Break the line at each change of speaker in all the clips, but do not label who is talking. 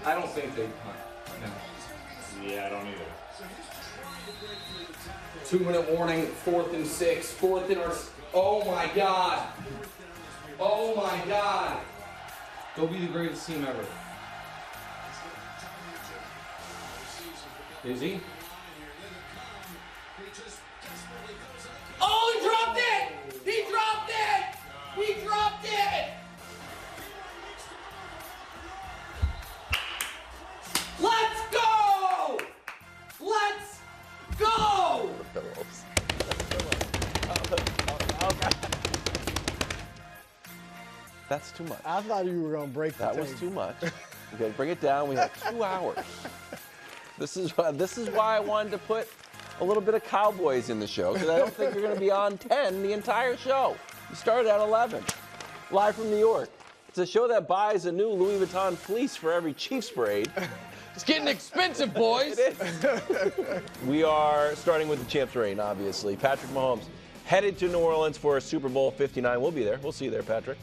I don't think they punt. No.
Yeah, I don't either.
2-minute warning, 4th and 6, 4th and our... Oh my God. Oh my God. Go be the greatest team ever. Is he? Oh, he dropped it! He dropped it! He dropped it! Let's go! Let's go!
That's too much.
I thought you were going to break the
That
table.
was too much. We got to bring it down. We have 2 hours. This is why I wanted to put a little bit of Cowboys in the show, because I don't think you're going to be on 10 the entire show. You started at 11, live from New York. It's a show that buys a new Louis Vuitton fleece for every Chiefs parade.
It's getting expensive, boys.
It is. We are starting with the champs reign, obviously. Patrick Mahomes headed to New Orleans for a Super Bowl 59. We'll be there. We'll see you there, Patrick.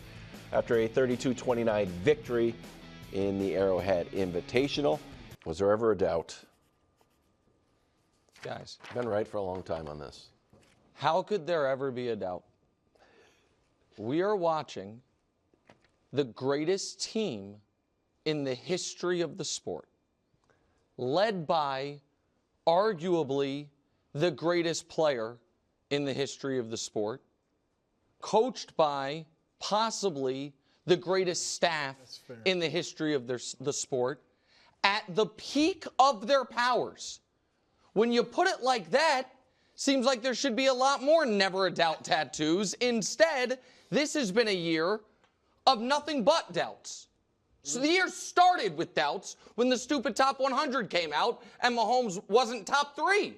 After a 32-29 victory in the Arrowhead Invitational. Was there ever a doubt?
Guys,
I've been right for a long time on this.
how could there ever be a doubt? We are watching the greatest team in the history of the sport, led by arguably the greatest player in the history of the sport, coached by possibly the greatest staff in the history of the sport, at the peak of their powers. When you put it like that, seems like there should be a lot more never a doubt tattoos. Instead, this has been a year of nothing but doubts. So the year started with doubts when the stupid top 100 came out and Mahomes wasn't top 3.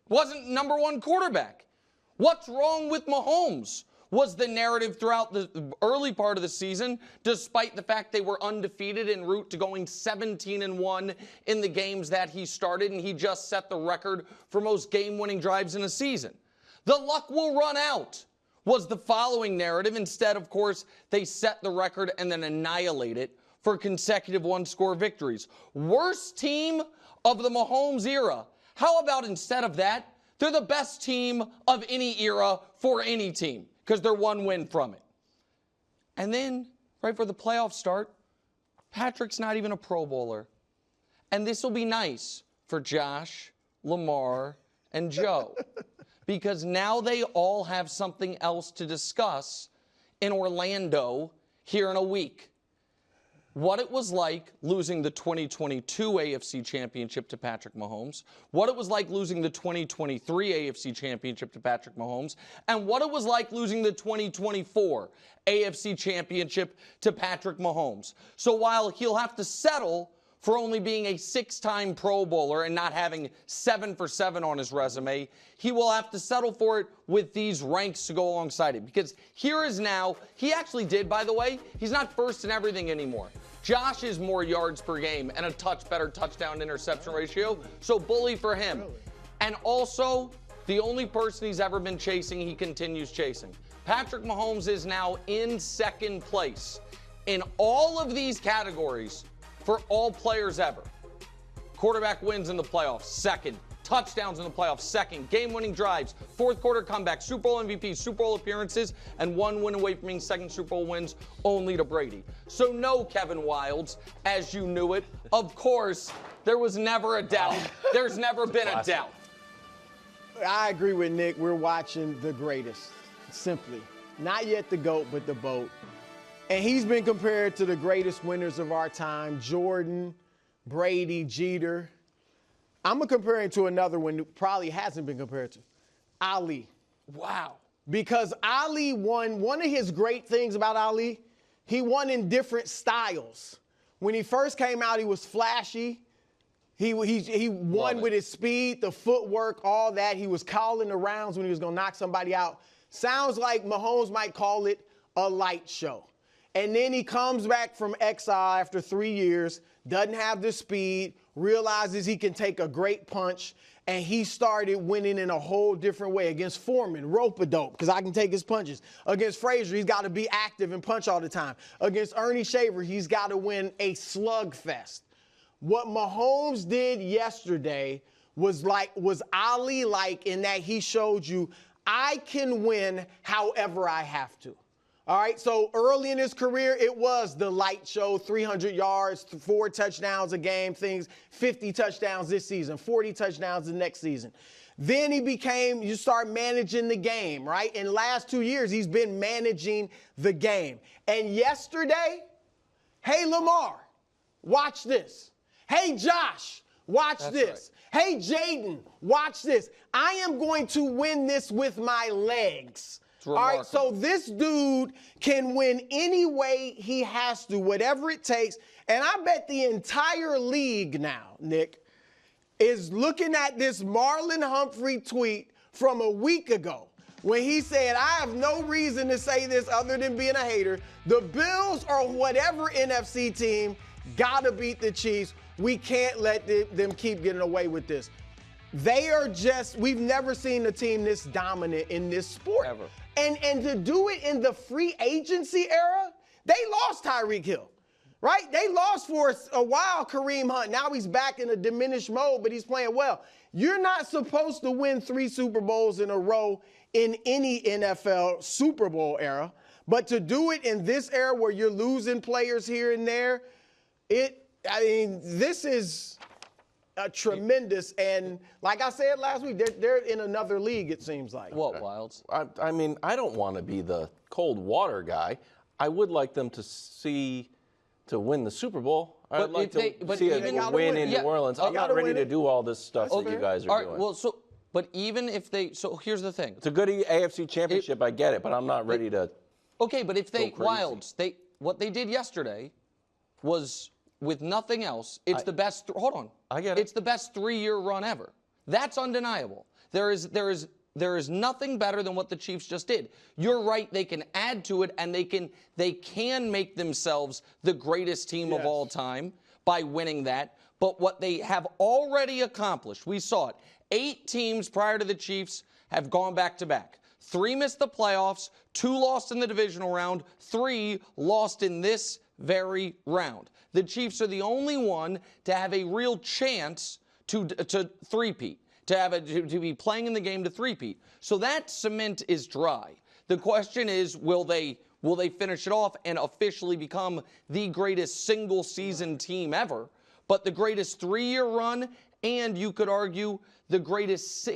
Wasn't number 1 quarterback. What's wrong with Mahomes was the narrative throughout the early part of the season, despite the fact they were undefeated en route to going 17-1 in the games that he started, and he just set the record for most game-winning drives in a season. The luck will run out was the following narrative. Instead, of course, they set the record and then annihilate it for consecutive one-score victories. Worst team of the Mahomes era. How about instead of that, they're the best team of any era for any team, because they're 1 win from it. And then, right for the playoffs start, Patrick's not even a Pro Bowler. And this will be nice for Josh, Lamar, and Joe, because now they all have something else to discuss in Orlando here in a week. What it was like losing the 2022 AFC Championship to Patrick Mahomes, what it was like losing the 2023 AFC Championship to Patrick Mahomes, and what it was like losing the 2024 AFC Championship to Patrick Mahomes. So while he'll have to settle for only being a 6-time Pro Bowler and not having 7 for 7 on his resume, he will have to settle for it with these ranks to go alongside it. Because here is now, he actually did, by the way, he's not first in everything anymore. Josh is more yards per game and a touch better touchdown-interception ratio, so bully for him. Really? And also, the only person he's ever been chasing, he continues chasing. Patrick Mahomes is now in 2nd place in all of these categories for all players ever. Quarterback wins in the playoffs, 2nd. Touchdowns in the playoffs, 2nd. Game-winning drives, 4th quarter comeback, Super Bowl MVP, Super Bowl appearances, and 1 win away from being 2nd Super Bowl wins only to Brady. So no, Kevin Wildes, as you knew it. Of course, there was never a doubt. There's never been a doubt.
I agree with Nick. We're watching the greatest, simply. Not yet the GOAT, but the BOAT. And he's been compared to the greatest winners of our time, Jordan, Brady, Jeter. I'm going to compare him to another one who probably hasn't been compared to, Ali.
Wow.
Because Ali won, one of his great things about Ali, he won in different styles. When he first came out, he was flashy. He won with his speed, the footwork, all that. He was calling the rounds when he was going to knock somebody out. Sounds like Mahomes might call it a light show. And then he comes back from exile after 3 years, doesn't have the speed, realizes he can take a great punch, and he started winning in a whole different way. Against Foreman, rope-a-dope, because I can take his punches. Against Frazier, he's got to be active and punch all the time. Against Ernie Shaver, he's got to win a slugfest. What Mahomes did yesterday was Ali-like in that he showed you, I can win however I have to. All right, so early in his career, it was the light show, 300 yards, 4 touchdowns a game, 50 touchdowns this season, 40 touchdowns the next season. Then you start managing the game, right? In the last 2 years, he's been managing the game. And yesterday, hey, Lamar, watch this. Hey, Josh, watch this. Right. Hey, Jaden, watch this. I am going to win this with my legs. All right, so this dude can win any way he has to, whatever it takes. And I bet the entire league now, Nick, is looking at this Marlon Humphrey tweet from a week ago when he said, I have no reason to say this other than being a hater. The Bills or whatever NFC team got to beat the Chiefs. We can't let them keep getting away with this. They are we've never seen a team this dominant in this sport.
Ever.
And to do it in the free agency era, they lost Tyreek Hill, right? They lost for a while Kareem Hunt. Now he's back in a diminished mode, but he's playing well. You're not supposed to win 3 Super Bowls in a row in any NFL Super Bowl era, but to do it in this era where you're losing players here and there, this is a tremendous, and like I said last week, they're in another league, it seems like.
What, Wilds?
I mean, I don't want to be the cold water guy. I would like them to win the Super Bowl. I'd like to see a win in New Orleans. I'm not ready to do all this stuff that you guys are doing.
Well, but even if so here's the thing.
It's a good AFC championship, I get it, but I'm not ready to.
Okay, but if Wilds, what they did yesterday was, with nothing else, it's the best. Hold on,
I get it.
It's the best 3-year run ever. That's undeniable. There is nothing better than what the Chiefs just did. You're right. They can add to it, and they can make themselves the greatest team of all time by winning that. But what they have already accomplished, we saw it. 8 teams prior to the Chiefs have gone back-to-back. 3 missed the playoffs, 2 lost in the divisional round, 3 lost in this very round. The Chiefs are the only one to have a real chance to three-peat, to be playing in the game to three-peat. So that cement is dry. The question is, will they finish it off and officially become the greatest single-season team ever, but the greatest 3-year run, and you could argue the greatest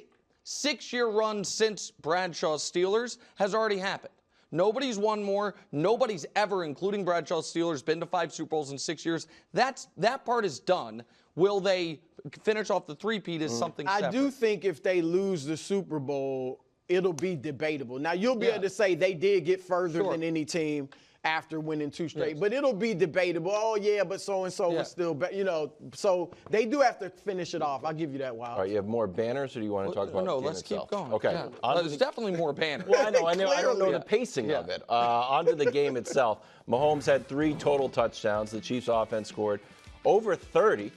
six-year run since Bradshaw's Steelers has already happened. Nobody's won more. Nobody's ever, including Bradshaw's Steelers, been to 5 Super Bowls in 6 years. That part is done. Will they finish off the three-peat is something separate.
I do think if they lose the Super Bowl, it'll be debatable. Now, you'll be able to say they did get further than any team after winning 2 straight, but it'll be debatable. Oh, yeah, but so-and-so was still better, so they do have to finish it off. I'll give you that, Wild.
All right, you have more banners, or do you want to talk about the game
let's
itself?
keep going.
Okay.
Yeah. There's definitely more banners.
Well, I know. I don't know the pacing of it. On to the game itself. Mahomes had 3 total touchdowns. The Chiefs' offense scored over 30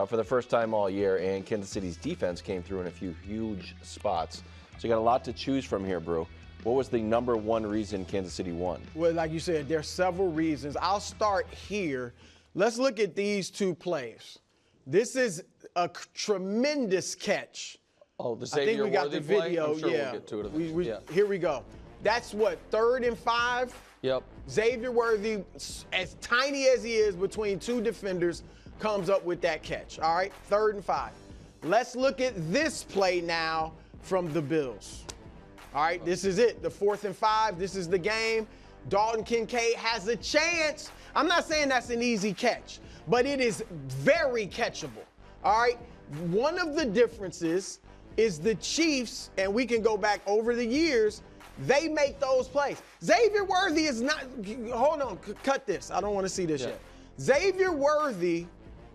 for the first time all year, and Kansas City's defense came through in a few huge spots. So you got a lot to choose from here, Brew. What was the number 1 reason Kansas City won?
Well, like you said, there's several reasons. I'll start here. Let's look at these 2 plays. This is a tremendous catch.
Oh, the
I
Xavier
think we got the video.
I'm sure we'll get to it.
Here we go. That's what, 3rd and 5?
Yep.
Xavier Worthy, as tiny as he is between 2 defenders, comes up with that catch. All right, 3rd and 5. Let's look at this play now from the Bills. All right, this is it, the 4th and 5. This is the game. Dalton Kincaid has a chance. I'm not saying that's an easy catch, but it is very catchable. All right, one of the differences is the Chiefs, and we can go back over the years, they make those plays. Xavier Worthy is not, hold on, cut this. I don't want to see this yet. Xavier Worthy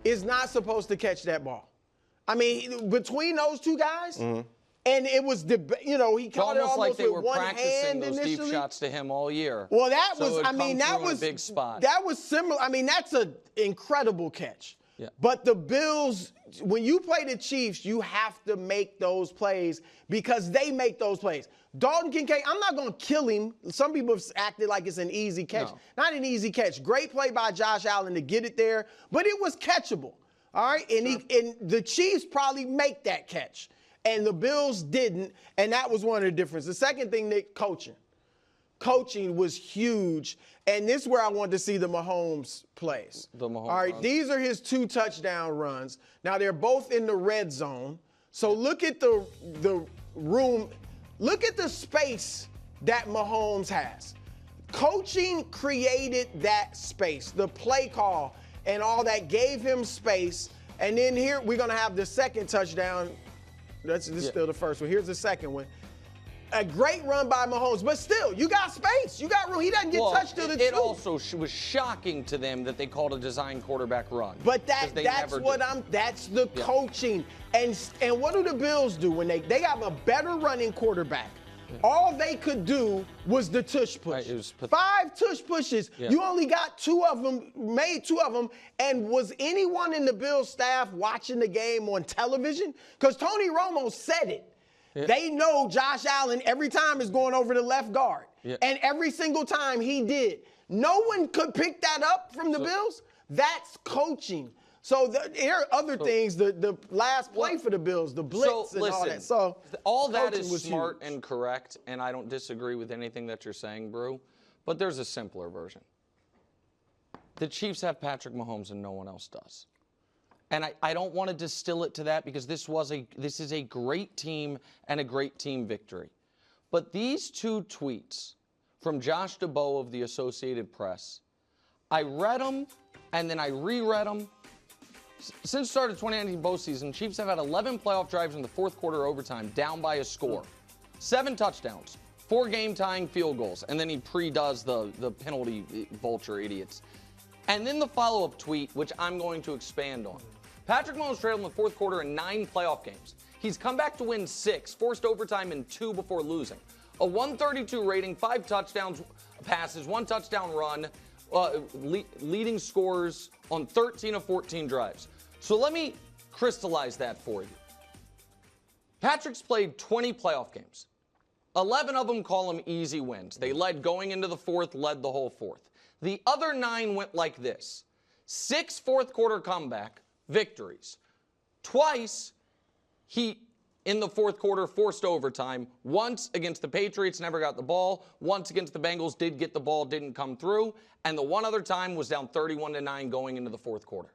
is not supposed to catch that ball. I mean, between those 2 guys, and it was, he caught it almost
like they
with
were
one
practicing
hand
those
initially.
deep shots to him all year.
Well, that
so
was, I mean, that was
a big spot.
That was similar. I mean, that's an incredible catch.
Yeah.
But the Bills, when you play the Chiefs, you have to make those plays because they make those plays. Dalton Kincaid, I'm not going to kill him. Some people have acted like it's an easy catch.
No.
Not an easy catch. Great play by Josh Allen to get it there, but it was catchable. All right, and the Chiefs probably make that catch, and the Bills didn't, and that was one of the differences. The second thing, Nick, coaching. Coaching was huge, and this is where I wanted to see the Mahomes plays.
The Mahomes
All right,
runs.
these are his 2 touchdown runs. Now, they're both in the red zone, so look at the room. Look at the space that Mahomes has. Coaching created that space, the play call and all that gave him space. And then here we're going to have the second touchdown. This is still the first one. Here's the second one. A great run by Mahomes, but still, you got space. You got room. He doesn't get touched to the 2.
It also was shocking to them that they called a design quarterback run.
But that's the coaching. And what do the Bills do when they have a better running quarterback? All they could do was the tush push.
Right,
5 tush pushes.
Yeah.
You only got 2 of them, made 2 of them. And was anyone in the Bills staff watching the game on television? Because Tony Romo said it. Yeah. They know Josh Allen every time is going over the left guard. Yeah. And every single time he did. No one could pick that up from the Bills. That's coaching. So there are other things, the last play for the Bills, the blitz and all that. So
all that is smart and correct, and I don't disagree with anything that you're saying, Brew, but there's a simpler version. The Chiefs have Patrick Mahomes and no one else does. And I don't want to distill it to that because this is a great team and a great team victory. But these 2 tweets from Josh DeBow of the Associated Press, I read them and then I reread them. Since the start of 2019 bowl season, Chiefs have had 11 playoff drives in the 4th quarter overtime, down by a score. 7 touchdowns, 4 game-tying field goals, and then he pre-does the penalty vulture idiots. And then the follow-up tweet, which I'm going to expand on. Patrick Mahomes trailed in the 4th quarter in 9 playoff games. He's come back to win 6, forced overtime in 2 before losing. A 132 rating, 5 touchdowns passes, 1 touchdown run, leading scores on 13 of 14 drives. So let me crystallize that for you. Patrick's played 20 playoff games. 11 of them call them easy wins. They led going into the 4th, led the whole 4th. The other 9 went like this. 6 4th quarter comeback victories. Twice, he, in the 4th quarter, forced overtime. Once against the Patriots, never got the ball. Once against the Bengals, did get the ball, didn't come through. And the one other time was down 31-9 going into the 4th quarter.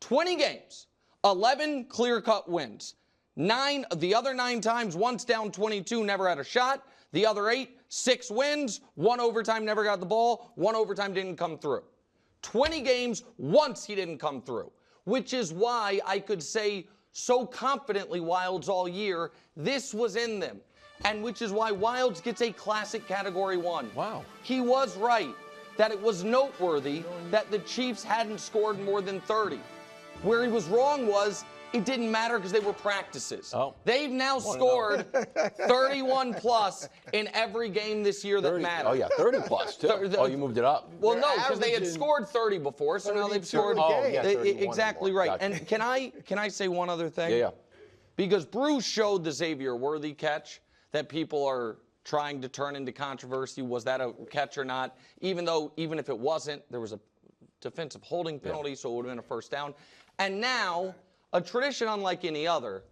20 games, 11 clear-cut wins. The other 9 times, once down 22, never had a shot. The other 8, 6 wins, 1 overtime, never got the ball. 1 overtime didn't come through. 20 games, once he didn't come through. Which is why I could say so confidently Wilds all year, this was in them. And which is why Wilds gets a classic Category 1.
Wow.
He was right that it was noteworthy that the Chiefs hadn't scored more than 30. Where he was wrong was it didn't matter because they were practices.
Oh.
They've now scored 31 plus in every game this year that mattered.
Oh, yeah, 30 plus, too. Oh, you moved it up.
Well, no, because they had scored 30 before, so now they've scored.
Oh, yeah, 31
exactly
more.
right.
Gotcha.
And can I say one other thing?
Yeah.
Because Bruce showed the Xavier Worthy catch that people are trying to turn into controversy. Was that a catch or not? Even if it wasn't, there was a defensive holding penalty, so it would have been a first down. And now, a tradition unlike any other,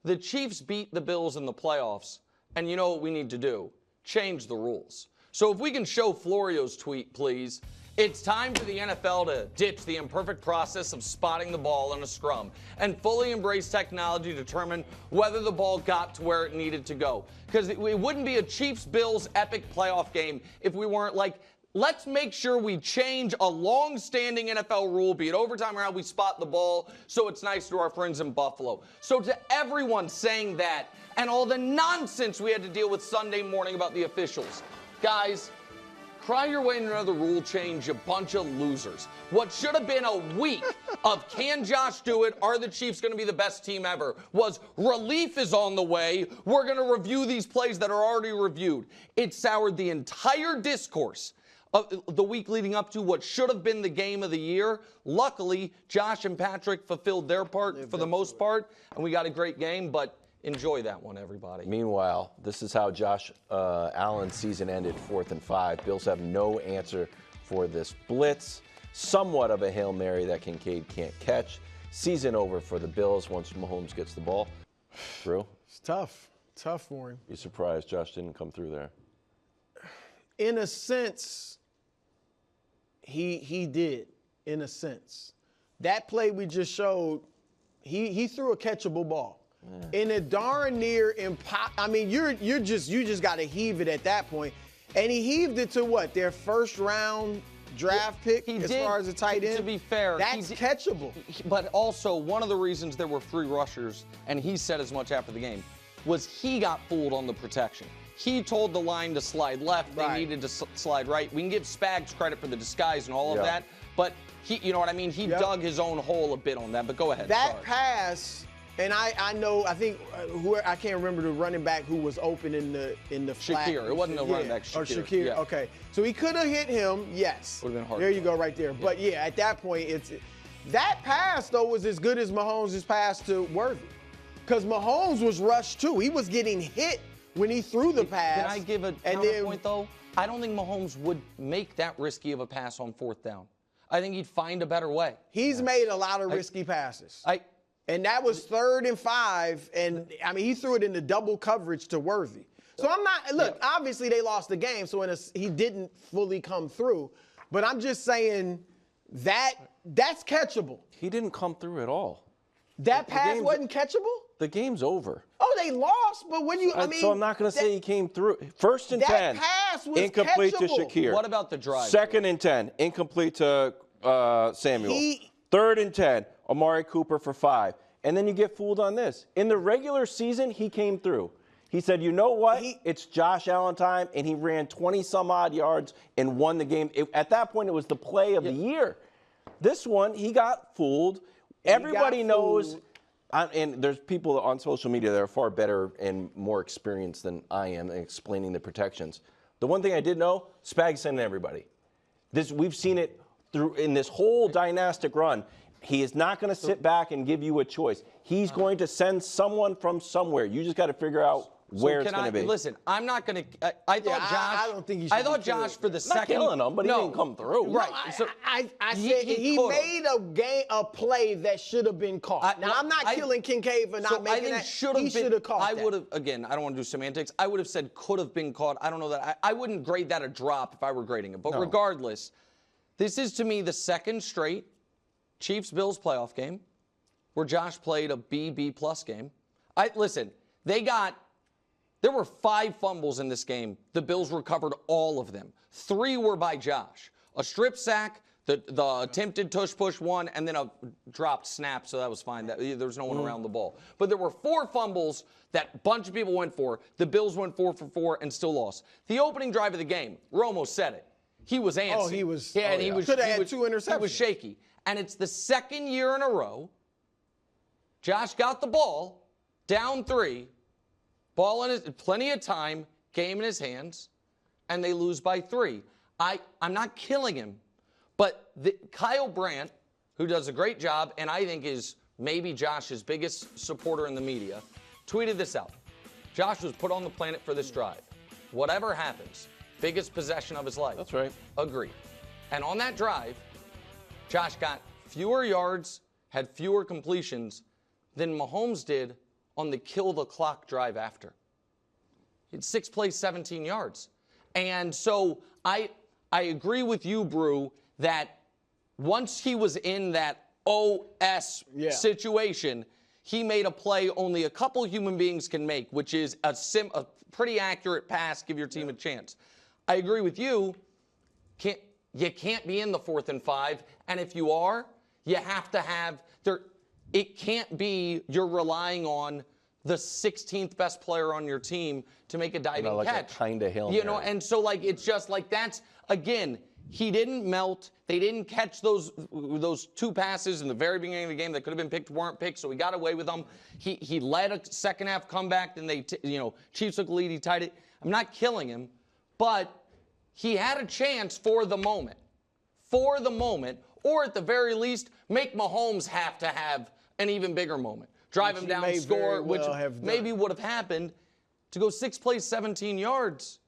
the Chiefs beat the Bills in the playoffs, and you know what we need to do? Change the rules. So if we can show Florio's tweet, please. It's time for the NFL to ditch the imperfect process of spotting the ball in a scrum and fully embrace technology to determine whether the ball got to where it needed to go. Because it wouldn't be a Chiefs-Bills epic playoff game if we weren't like, let's make sure we change a long-standing NFL rule, be it overtime or how we spot the ball, so it's nice to our friends in Buffalo. So to everyone saying that and all the nonsense we had to deal with Sunday morning about the officials, guys, cry your way into another rule change, you bunch of losers. What should have been a week of can Josh do it? Are the Chiefs going to be the best team ever? Was relief is on the way. We're going to review these plays that are already reviewed. It soured the entire discourse of the week leading up to what should have been the game of the year. Luckily, Josh and Patrick fulfilled their part for the most part, and we got a great game, but enjoy that one, everybody.
Meanwhile, this is how Josh Allen's season ended, 4th and 5. Bills have no answer for this blitz. Somewhat of a Hail Mary that Kincaid can't catch. season over for the Bills once Mahomes gets the ball. Drew?
It's tough. Tough for him.
You surprised Josh didn't come through there?
In a sense, he did. In a sense. That play we just showed, he threw a catchable ball. In a darn near I mean, you just got to heave it at that point. And he heaved it to what? Their first round draft pick far as a tight end?
To be fair.
That's catchable.
But also, one of the reasons there were 3 rushers, and he said as much after the game, was he got fooled on the protection. He told the line to slide left. They needed to slide right. We can give Spags credit for the disguise and all of that. But you know what I mean? He dug his own hole a bit on that. But go ahead.
That pass... And I think I can't remember the running back who was open in the flat.
Shakir. It wasn't a running back.
Or Shakir.
Yeah.
Okay. So he could have hit him. Yes.
Would have been hard.
There you go, right there. Yeah. But yeah, at that point, that pass though was as good as Mahomes' pass to Worthy, because Mahomes was rushed too. He was getting hit when he threw the pass.
Can I give a counterpoint though? I don't think Mahomes would make that risky of a pass on 4th down. I think he'd find a better way.
He's made a lot of risky passes. And that was 3rd and 5, and I mean he threw it into double coverage to Worthy. So I'm not look. Obviously they lost the game, so he didn't fully come through. But I'm just saying that's catchable.
He didn't come through at all.
That pass wasn't catchable.
The game's over.
Oh, they lost, but when you
so I'm not going to say he came through. 1st and 10,
pass was
incomplete
catchable.
to Shakir.
What about the drive?
2nd and 10, incomplete to Samuel. 3rd and 10, Amari Cooper for 5. And then you get fooled on this. In the regular season, he came through. He said, you know what? It's Josh Allen time, and he ran 20-some-odd yards and won the game. At that point, it was the play of the year. This one, he got fooled. Everybody knows, and there's people on social media that are far better and more experienced than I am in explaining the protections. The one thing I did know, Spags sent everybody. We've seen it through in this whole dynastic run. He is not going to sit back and give you a choice. He's going to send someone from somewhere. You just got to figure out where it's going to be.
Listen, I'm not going to. I thought Josh.
I don't think he should.
I thought Josh for the
Not
second.
killing him, but he didn't come through.
Right.
No, I said he made a play that should have been caught. Now I'm not killing Kincaid for not making that. He should have caught that.
I would have. Again, I don't want to do semantics. I would have said could have been caught. I don't know that. I wouldn't grade that a drop if I were grading it. But regardless, this is to me the second straight Chiefs-Bills playoff game where Josh played a B+ game. Listen, there were 5 fumbles in this game. The Bills recovered all of them. 3 were by Josh. A strip sack, the attempted tush-push one, and then a dropped snap, so that was fine. There was no one around the ball. But there were 4 fumbles that a bunch of people went for. The Bills went 4 for 4 and still lost. The opening drive of the game, Romo said it. He was antsy.
Oh, he was.
Yeah, and he was.
Could have had 2 interceptions.
He was shaky. And it's the second year in a row Josh got the ball, down 3, ball in plenty of time, game in his hands, and they lose by 3. I'm not killing him, but Kyle Brandt, who does a great job, and I think is maybe Josh's biggest supporter in the media, tweeted this out. Josh was put on the planet for this drive. Whatever happens, biggest possession of his life.
That's right.
Agreed. And on that drive, Josh got fewer yards, had fewer completions than Mahomes did on the kill the clock drive after. He had 6 plays, 17 yards. And so I agree with you, Brew, that once he was in that OS situation, he made a play only a couple human beings can make, which is a pretty accurate pass, give your team a chance. I agree with you. You can't be in the 4th and 5, and if you are, you have to have it can't be you're relying on the 16th best player on your team to make a diving
like
catch.
A kind of Hail
You know,
Mary.
and so it's just that's again, he didn't melt. They didn't catch those 2 passes in the very beginning of the game that could have been picked, weren't picked, so he got away with them. He led a second half comeback, then Chiefs took the lead, he tied it. I'm not killing him, but he had a chance for the moment. Or at the very least, make Mahomes have to have an even bigger moment. Drive him down, score, which maybe would have happened. To go 6 plays, 17 yards,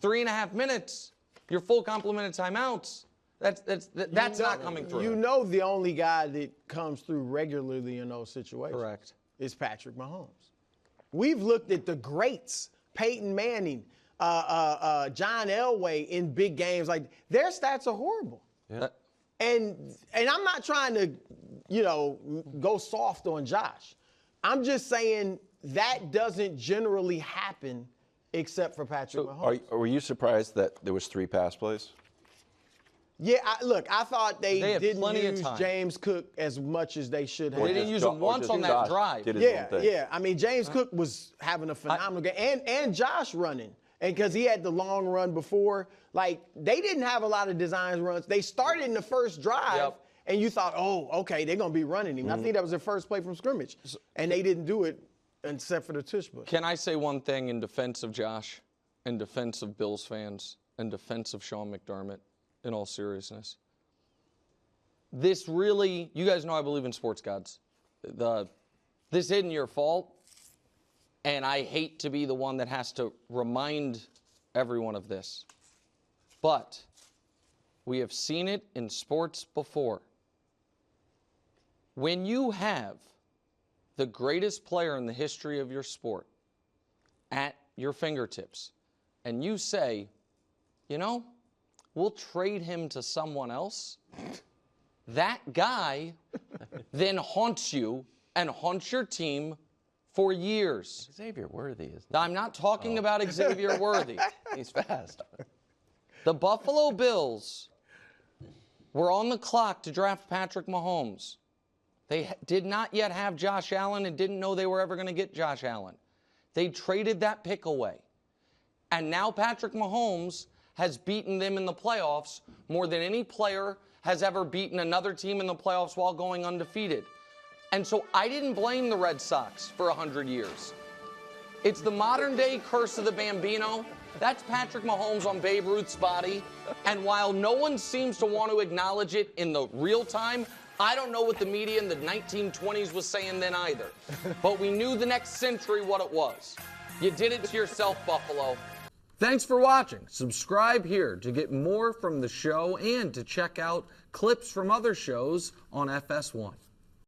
3.5 minutes, your full complement of timeouts. That's not coming through.
You know the only guy that comes through regularly in those situations
Correct.
is Patrick Mahomes. We've looked at the greats, Peyton Manning, John Elway in big games. Like, their stats are horrible.
Yeah.
And I'm not trying to, go soft on Josh. I'm just saying that doesn't generally happen except for Patrick Mahomes.
Were you surprised that there was 3 pass plays?
Yeah, I thought they
had
didn't
plenty of
use
time.
James Cook as much as they should have.
They didn't use him once on that
Josh
drive.
did his own thing.
Yeah. I mean, James Cook was having a phenomenal game, and Josh running, and because he had the long run before. Like, they didn't have a lot of design runs. They started in the first drive, and you thought, oh, okay, they're gonna be running him. I think that was their first play from scrimmage, and they didn't do it except for the tush push.
Can I say one thing in defense of Josh, in defense of Bills fans, in defense of Sean McDermott, in all seriousness? This really, you guys know I believe in sports gods. This isn't your fault, and I hate to be the one that has to remind everyone of this. But we have seen it in sports before. When you have the greatest player in the history of your sport at your fingertips, and you say, we'll trade him to someone else, that guy then haunts you and haunts your team for years.
Xavier Worthy is.
I'm not talking about Xavier Worthy.
He's fast.
The Buffalo Bills were on the clock to draft Patrick Mahomes. They did not yet have Josh Allen and didn't know they were ever going to get Josh Allen. They traded that pick away. And now Patrick Mahomes has beaten them in the playoffs more than any player has ever beaten another team in the playoffs while going undefeated. And so I didn't blame the Red Sox for 100 years. It's the modern day curse of the Bambino. That's Patrick Mahomes on Babe Ruth's body. And while no one seems to want to acknowledge it in the real time, I don't know what the media in the 1920s was saying then either. But we knew the next century what it was. You did it to yourself, Buffalo. Thanks for watching. Subscribe here to get more from the show and to check out clips from other shows on FS1.